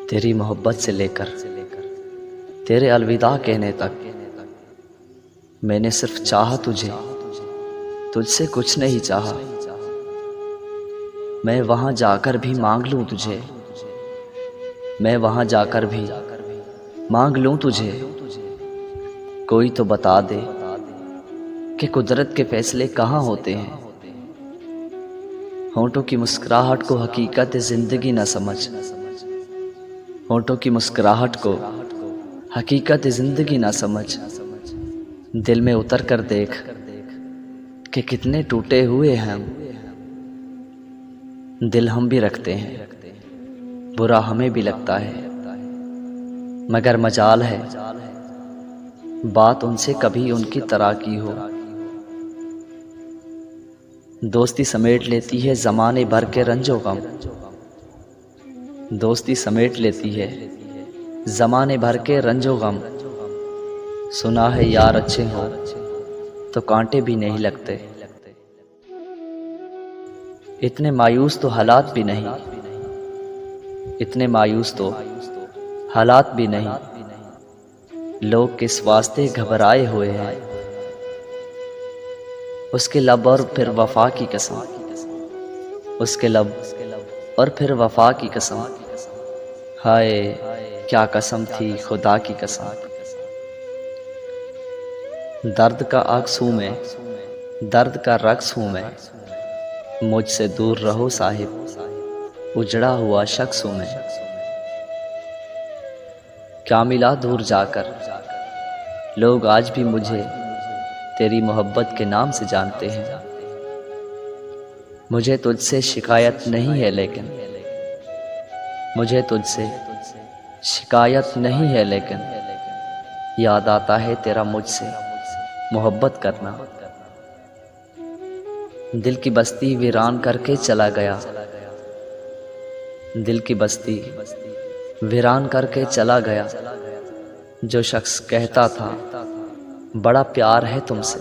तेरी मोहब्बत से लेकर तेरे अलविदा कहने तक मैंने सिर्फ चाहा तुझे, तुझसे कुछ नहीं चाहा। मैं वहां जाकर भी मांग लूं तुझे, मैं वहां जाकर भी मांग लूं तुझे। कोई तो बता दे कि कुदरत के फैसले कहाँ होते हैं। होंठों की मुस्कुराहट को हकीकत जिंदगी न समझ, होंठों की मुस्कुराहट को हकीकत जिंदगी ना समझ। दिल में उतर कर देख कि कितने टूटे हुए हैं हम। दिल हम भी रखते हैं, बुरा हमें भी लगता है, मगर मजाल है बात उनसे कभी उनकी तरह की हो। दोस्ती समेट लेती है ज़माने भर के रंजो गम, दोस्ती समेट लेती है ज़माने भर के रंजो गम। सुना है यार अच्छे हो तो कांटे भी नहीं लगते, इतने मायूस तो हालात भी नहीं, इतने मायूस तो हालात भी नहीं। लोग किस वास्ते घबराए हुए हैं, उसके लब और फिर वफा की कसम, उसके लब और फिर वफा की कसम। हाय क्या कसम थी खुदा की कसम। दर्द का अक्स हूँ मैं, दर्द का रक्स हूँ मैं, मुझसे दूर रहो साहिब, उजड़ा हुआ शख्स हूँ मैं। क्या मिला दूर जाकर, लोग आज भी मुझे तेरी मोहब्बत के नाम से जानते हैं। मुझे तुझसे शिकायत नहीं है लेकिन, मुझे तुझसे शिकायत नहीं है लेकिन, याद आता है तेरा मुझसे मोहब्बत करना। दिल की बस्ती वीरान करके चला गया, दिल की बस्ती वीरान करके चला गया। जो शख्स कहता था बड़ा प्यार है तुमसे,